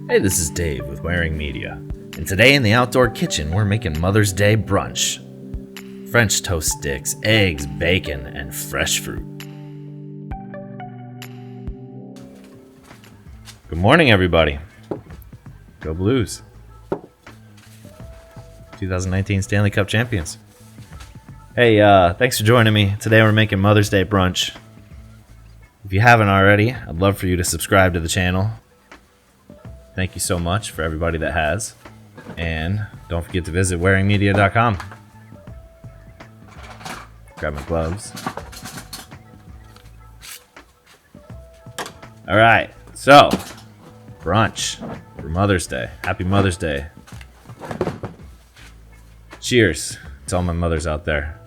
Hey, this is Dave with Wearing Media, and today in the outdoor kitchen we're making Mother's Day brunch. French toast sticks, eggs, bacon, and fresh fruit. Good morning, everybody. Go Blues. 2019 Stanley Cup champions. Hey, thanks for joining me. Today we're making Mother's Day brunch. If you haven't already, I'd love for you to subscribe to the channel. Thank you so much for everybody that has. And don't forget to visit wearingmedia.com. Grab my gloves. Alright, so brunch for Mother's Day. Happy Mother's Day. Cheers to all my mothers out there.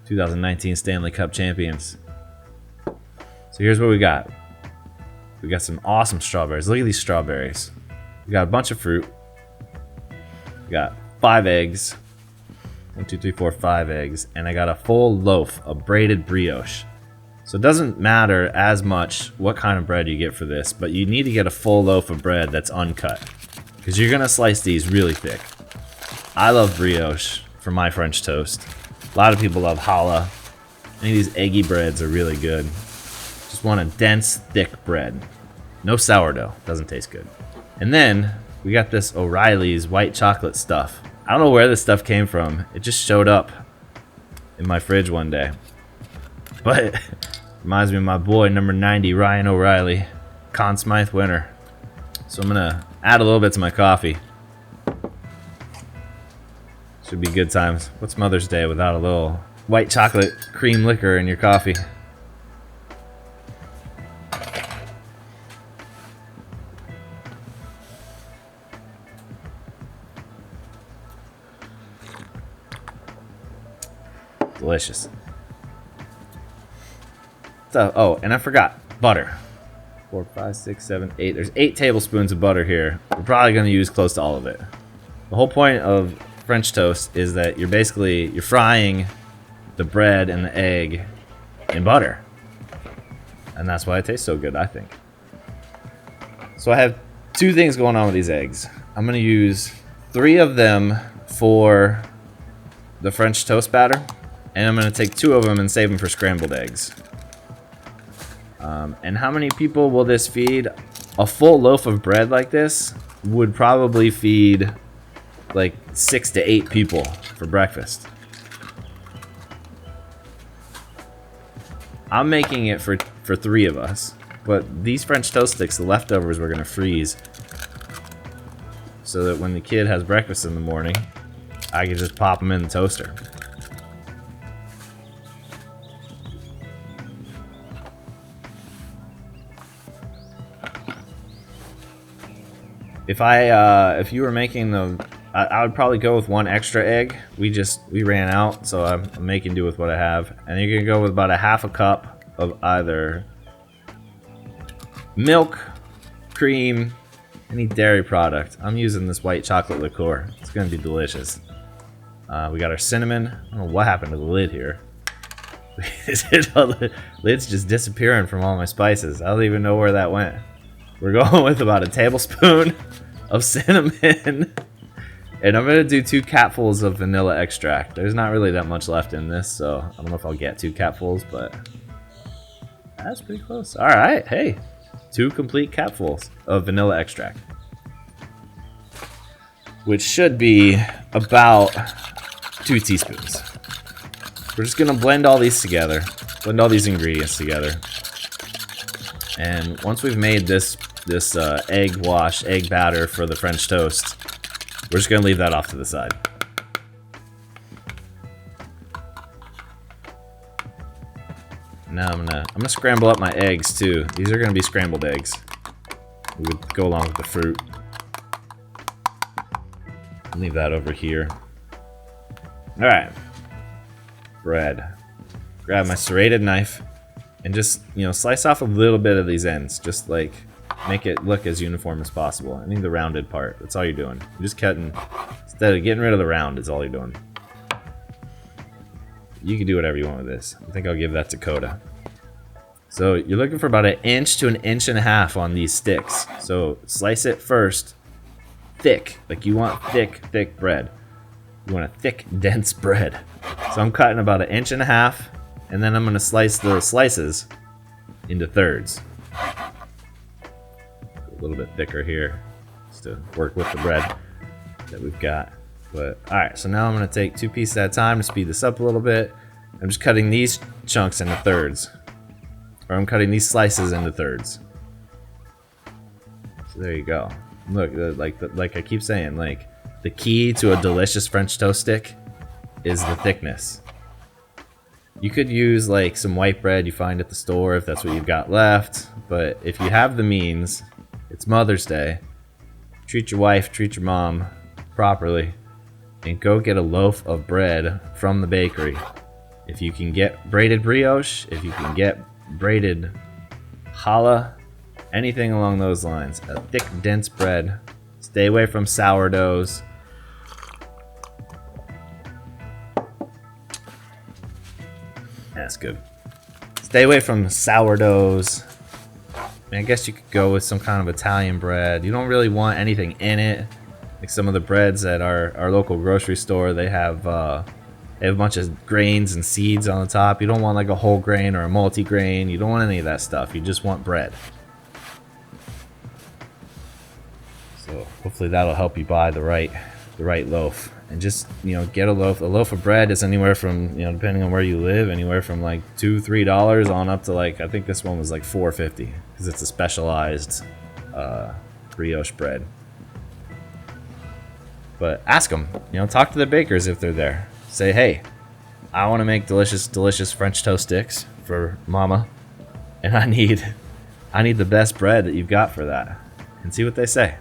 2019 Stanley Cup champions. So here's what we got. We got some awesome strawberries. Look at these strawberries. We got a bunch of fruit. We got 5 eggs. 1, 2, 3, 4, 5 eggs. And I got a full loaf of braided brioche. So it doesn't matter as much what kind of bread you get for this, but you need to get a full loaf of bread that's uncut, because you're gonna slice these really thick. I love brioche for my French toast. A lot of people love challah. Any of these eggy breads are really good. Just want a dense, thick bread. No sourdough, doesn't taste good. And then we got this O'Reilly's white chocolate stuff. I don't know where this stuff came from. It just showed up in my fridge one day. But it reminds me of my boy, number 90, Ryan O'Reilly, Conn Smythe winner. So I'm gonna add a little bit to my coffee. Should be good times. What's Mother's Day without a little white chocolate cream liquor in your coffee? Delicious. So, oh, and I forgot butter. 4, 5, 6, 7, 8. There's 8 tablespoons of butter here. We're probably going to use close to all of it. The whole point of French toast is that you're frying the bread and the egg in butter, and that's why it tastes so good, I think. So I have 2 things going on with these eggs. I'm going to use 3 of them for the French toast batter. And I'm going to take 2 of them and save them for scrambled eggs. And how many people will this feed? A full loaf of bread like this would probably feed like 6 to 8 people for breakfast. I'm making it for 3 of us. But these French toast sticks, the leftovers, we're going to freeze. So that when the kid has breakfast in the morning, I can just pop them in the toaster. If you were making I would probably go with 1 extra egg. We ran out, so I'm making do with what I have. And you're gonna go with about a half a cup of either milk, cream, any dairy product. I'm using this white chocolate liqueur. It's gonna be delicious. We got our cinnamon. I don't know what happened to the lid here. The lid's just disappearing from all my spices. I don't even know where that went. We're going with about a tablespoon of cinnamon. And I'm going to do 2 capfuls of vanilla extract. There's not really that much left in this, so I don't know if I'll get 2 capfuls, but that's pretty close. Alright, hey. 2 complete capfuls of vanilla extract. Which should be about 2 teaspoons. We're just going to blend all these together. Blend all these ingredients together. And once we've made this egg batter for the French toast, we're just gonna leave that off to the side. Now I'm gonna scramble up my eggs too. These are gonna be scrambled eggs. We would go along with the fruit. Leave that over here. All right, bread. Grab my serrated knife. And just, slice off a little bit of these ends. Just like, make it look as uniform as possible. I need the rounded part. That's all you're doing. You're just cutting, instead of getting rid of the round, is all you're doing. You can do whatever you want with this. I think I'll give that to Coda. So you're looking for about 1 inch to 1.5 inches on these sticks. So slice it first thick. Like you want thick bread. You want a thick, dense bread. So I'm cutting about 1.5 inches, and then I'm gonna slice the slices into thirds. A little bit thicker here, just to work with the bread that we've got. But all right, so now I'm gonna take 2 pieces at a time to speed this up a little bit. I'm just cutting these chunks into thirds, or I'm cutting these slices into thirds. So there you go. Look, like I keep saying, like the key to a delicious French toast stick is the thickness. You could use like some white bread you find at the store if that's what you've got left, but if you have the means, it's Mother's Day. Treat your wife, treat your mom properly, and go get a loaf of bread from the bakery. If you can get braided brioche, if you can get braided challah, anything along those lines, a thick, dense bread. Stay away from sourdoughs. That's good. Stay away from sourdoughs. I guess you could go with some kind of Italian bread. You don't really want anything in it. Like some of the breads at our local grocery store, they have a bunch of grains and seeds on the top. You don't want like a whole grain or a multi-grain. You don't want any of that stuff. You just want bread. So hopefully that'll help you buy the right loaf. And just, you know, get a loaf. A loaf of bread is anywhere from, you know, depending on where you live, anywhere from like $2-3 on up to like, I think this one was like $4.50 because it's a specialized brioche bread. But ask them, you know, talk to the bakers if they're there. Say, hey, I want to make delicious French toast sticks for mama, and I need the best bread that you've got for that. And see what they say.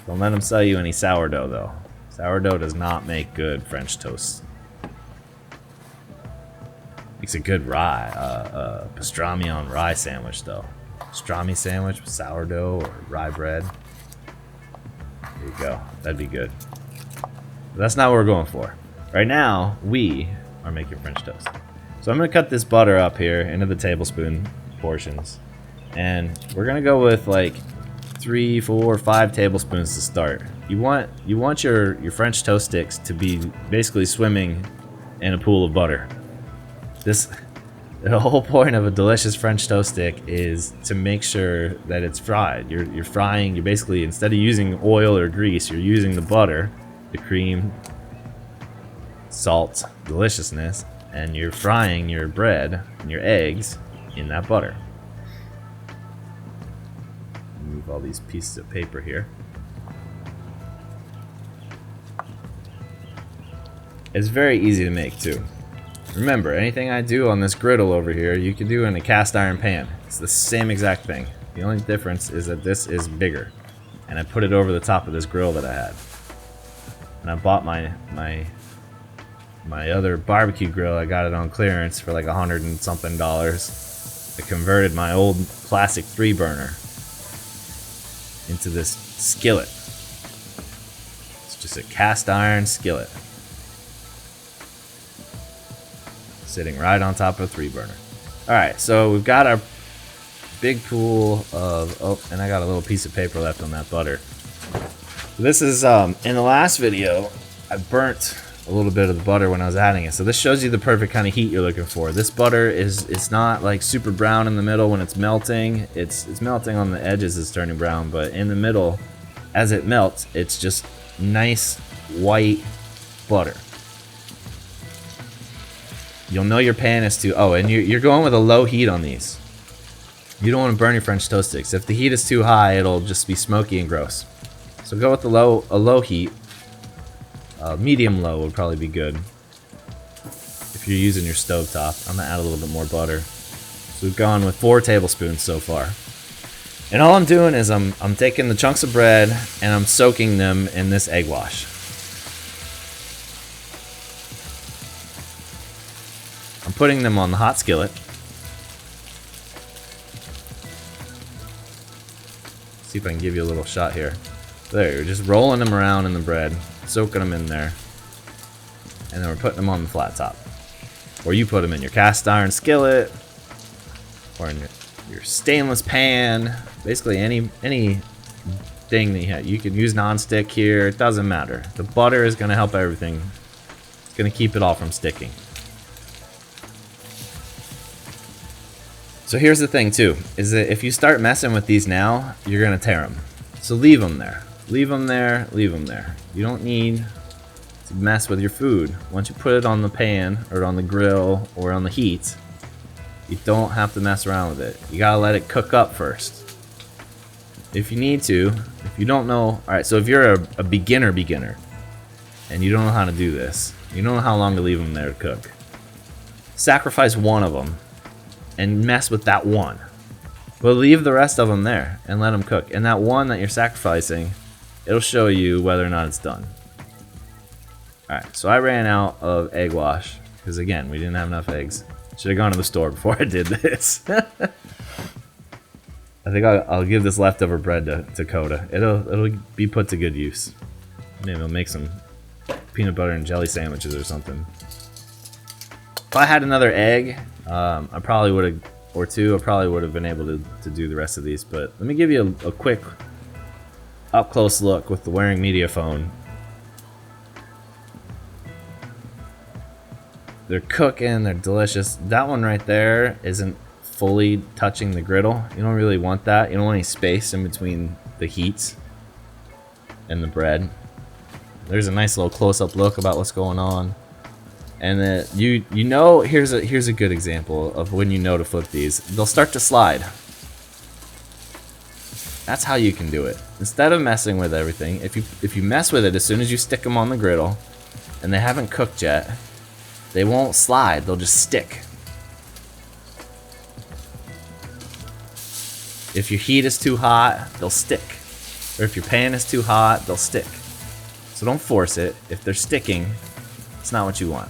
Don't let them sell you any sourdough though. Sourdough does not make good French toast. Makes a good rye, pastrami on rye sandwich though. Pastrami sandwich with sourdough or rye bread. There you go. That'd be good. But that's not what we're going for. Right now, we are making French toast. So I'm going to cut this butter up here into the tablespoon portions. And we're going to go with like 3, 4, 5 tablespoons to start. You want your French toast sticks to be basically swimming in a pool of butter. The whole point of a delicious French toast stick is to make sure that it's fried. You're frying, you're basically, instead of using oil or grease, you're using the butter, the cream, salt, deliciousness, and you're frying your bread and your eggs in that butter. Move all these pieces of paper here. It's very easy to make too. Remember, anything I do on this griddle over here, you can do in a cast iron pan. It's the same exact thing. The only difference is that this is bigger. And I put it over the top of this grill that I had. And I bought my other barbecue grill. I got it on clearance for like $100 and something. I converted my old classic 3-burner into this skillet. It's just a cast iron skillet. Sitting right on top of a 3-burner. Alright, so we've got our big pool of, oh, and I got a little piece of paper left on that butter. So this is, in the last video, I burnt a little bit of the butter when I was adding it. So this shows you the perfect kind of heat you're looking for. This butter it's not like super brown in the middle when it's melting. It's melting on the edges, it's turning brown, but in the middle, as it melts, it's just nice white butter. You'll know your pan is too, oh, and you're going with a low heat on these. You don't want to burn your French toast sticks. If the heat is too high, it'll just be smoky and gross. So go with a low heat. Medium low would probably be good if you're using your stovetop. I'm gonna add a little bit more butter. So we've gone with 4 tablespoons so far. And all I'm doing is I'm taking the chunks of bread and I'm soaking them in this egg wash. I'm putting them on the hot skillet. See if I can give you a little shot here. There, you're just rolling them around in the bread, soaking them in there, and then we're putting them on the flat top. Or you put them in your cast iron skillet, or in your stainless pan, basically any thing that you have. You can use non-stick here, it doesn't matter. The butter is gonna help everything. It's gonna keep it all from sticking. So here's the thing too, is that if you start messing with these now, you're gonna tear them. So leave them there. Leave them there, leave them there. You don't need to mess with your food. Once you put it on the pan, or on the grill, or on the heat, you don't have to mess around with it. You gotta let it cook up first. If you need to, if you don't know, alright, so if you're a beginner, and you don't know how to do this, you don't know how long to leave them there to cook, sacrifice one of them, and mess with that one. But leave the rest of them there, and let them cook. And that one that you're sacrificing, it'll show you whether or not it's done. Alright, so I ran out of egg wash, because again, we didn't have enough eggs. Should have gone to the store before I did this. I think I'll give this leftover bread to Coda. It'll be put to good use. Maybe I'll make some peanut butter and jelly sandwiches or something. If I had another egg, I probably would have, or two, I probably would have been able to do the rest of these. But let me give you a quick up close look with the Wearing Media phone. They're cooking, they're delicious. That one right there isn't fully touching the griddle. You don't really want that. You don't want any space in between the heats and the bread. There's a nice little close-up look about what's going on. And you know, here's a good example of when you know to flip these. They'll start to slide. That's how you can do it. Instead of messing with everything, if you mess with it as soon as you stick them on the griddle and they haven't cooked yet, they won't slide, they'll just stick. If your heat is too hot, they'll stick. Or if your pan is too hot, they'll stick. So don't force it. If they're sticking, it's not what you want.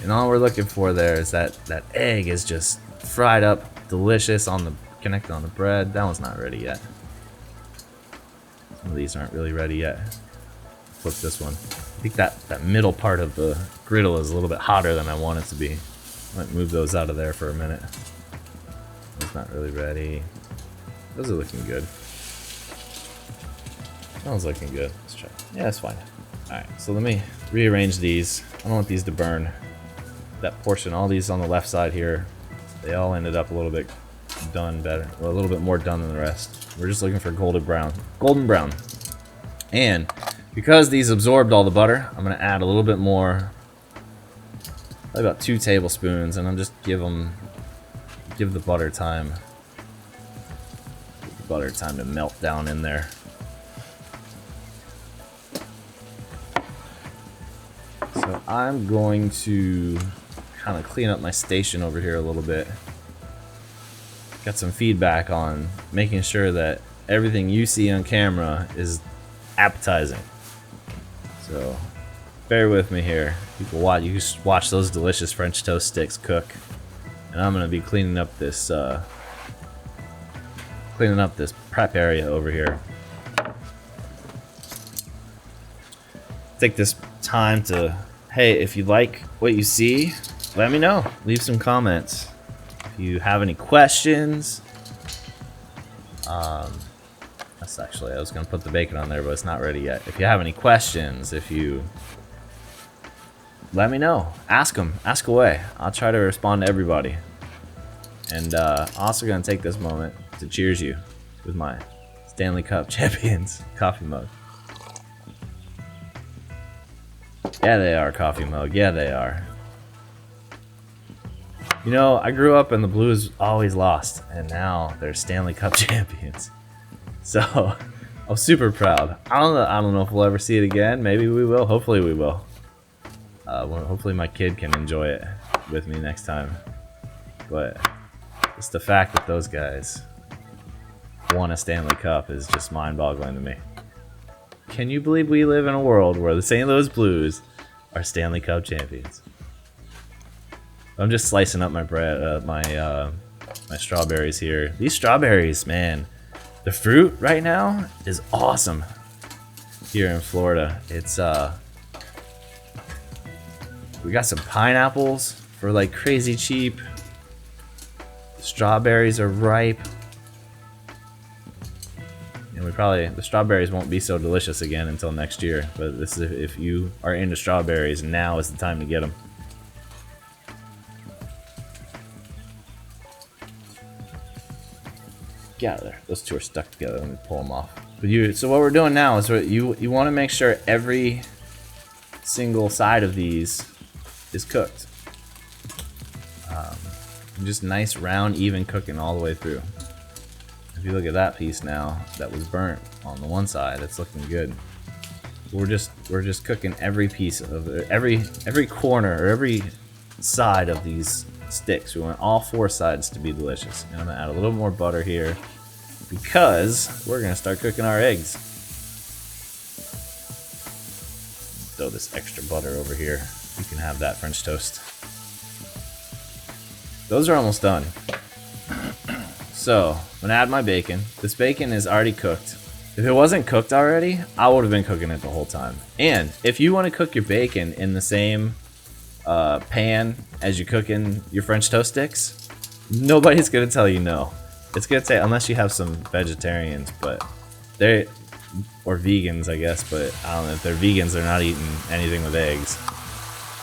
And all we're looking for there is that egg is just fried up, delicious, connected on the bread. That one's not ready yet. Some of these aren't really ready yet. Flip this one. I think that middle part of the griddle is a little bit hotter than I want it to be. Might move those out of there for a minute. It's not really ready. Those are looking good. That one's looking good. Let's try. Yeah, that's fine. Alright, so let me rearrange these. I don't want these to burn. That portion, all these on the left side here, they all ended up a little bit done better. Well, a little bit more done than the rest. We're just looking for golden brown. Golden brown. And because these absorbed all the butter, I'm going to add a little bit more. About 2 tablespoons, and I'm just give the butter time. Give the butter time to melt down in there. So I'm going to kind of clean up my station over here a little bit. Got some feedback on making sure that everything you see on camera is appetizing. So bear with me here. You just watch those delicious French toast sticks cook, and I'm gonna be cleaning up this prep area over here. Take this time to, hey, if you like what you see, let me know. Leave some comments. If you have any questions, that's actually, I was gonna put the bacon on there, but it's not ready yet. If you have any questions, let me know. Ask them. Ask away. I'll try to respond to everybody. And also gonna take this moment to cheers you with my Stanley Cup Champions coffee mug. Yeah, they are coffee mug. Yeah, they are. You know, I grew up and the Blues always lost, and now they're Stanley Cup champions. So I'm super proud. I don't know if we'll ever see it again. Maybe we will. Hopefully we will. Hopefully my kid can enjoy it with me next time. But just the fact that those guys won a Stanley Cup is just mind-boggling to me. Can you believe we live in a world where the St. Louis Blues are Stanley Cup champions? I'm just slicing up my bread, my strawberries here. These strawberries, man, the fruit right now is awesome here in Florida. It's we got some pineapples for like crazy cheap. The strawberries are ripe. And the strawberries won't be so delicious again until next year. But this is if you are into strawberries, now is the time to get them. Get out of there. Those two are stuck together. Let me pull them off. But so what we're doing now is you want to make sure every single side of these is cooked. Just nice, round, even cooking all the way through. If you look at that piece now, that was burnt on the one side, it's looking good. We're just cooking every piece of every corner or every side of these sticks. We want all 4 sides to be delicious. And I'm gonna add a little more butter here because we're gonna start cooking our eggs. Throw this extra butter over here. You can have that French toast. Those are almost done. So, I'm gonna add my bacon. This bacon is already cooked. If it wasn't cooked already, I would have been cooking it the whole time. And if you want to cook your bacon in the same pan as you're cooking your French toast sticks, nobody's gonna tell you no. It's gonna say, unless you have some vegetarians, but or vegans, I guess. But I don't know, if they're vegans, they're not eating anything with eggs.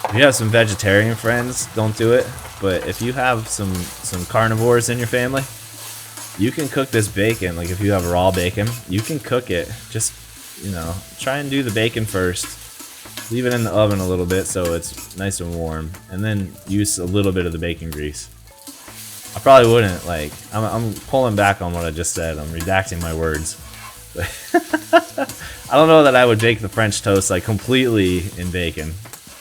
If you have some vegetarian friends, don't do it. But if you have some carnivores in your family, you can cook this bacon. Like if you have raw bacon, you can cook it. Just, try and do the bacon first. Leave it in the oven a little bit so it's nice and warm. And then use a little bit of the bacon grease. I probably wouldn't, I'm pulling back on what I just said. I'm redacting my words. I don't know that I would bake the French toast completely in bacon.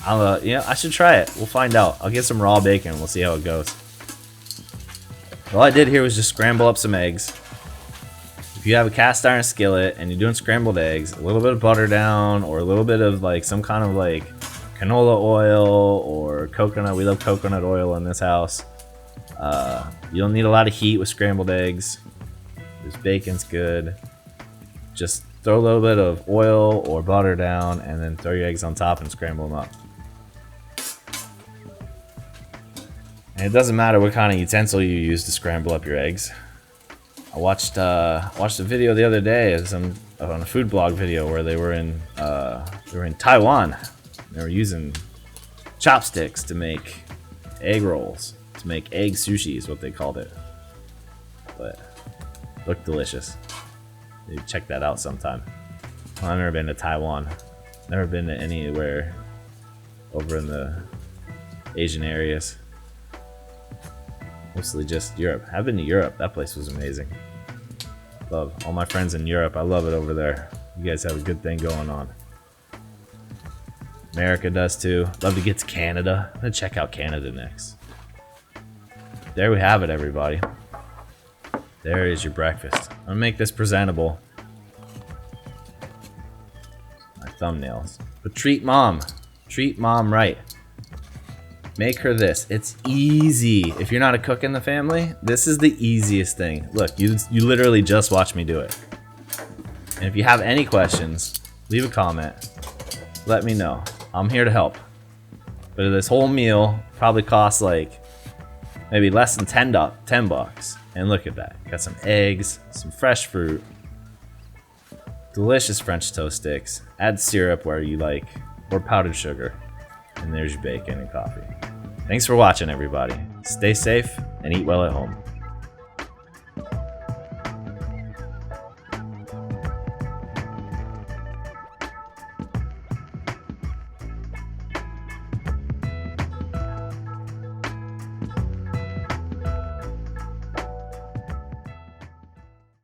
I should try it. We'll find out. I'll get some raw bacon. We'll see how it goes. All I did here was just scramble up some eggs. If you have a cast iron skillet and you're doing scrambled eggs, a little bit of butter down or a little bit of some kind of canola oil or coconut. We love coconut oil in this house. You don't need a lot of heat with scrambled eggs. This bacon's good. Just throw a little bit of oil or butter down and then throw your eggs on top and scramble them up. And it doesn't matter what kind of utensil you use to scramble up your eggs. I watched a video the other day on a food blog video where they were in Taiwan. They were using chopsticks to make egg rolls, to make egg sushi is what they called it. But it looked delicious. You check that out sometime. Well, I've never been to Taiwan. Never been to anywhere over in the Asian areas. Mostly just Europe. I've been to Europe. That place was amazing. Love all my friends in Europe. I love it over there. You guys have a good thing going on. America does too. Love to get to Canada. I'm gonna check out Canada next. There we have it, everybody. There is your breakfast. I'm gonna make this presentable. My thumbnails. But treat mom. Treat mom right. Make her this. It's easy. If you're not a cook in the family, this is the easiest thing. Look, you literally just watched me do it. And if you have any questions, leave a comment. Let me know. I'm here to help. But this whole meal probably costs maybe less than $10 bucks. And look at that. Got some eggs, some fresh fruit, delicious French toast sticks. Add syrup where you like, or powdered sugar. And there's your bacon and coffee. Thanks for watching, everybody. Stay safe and eat well at home.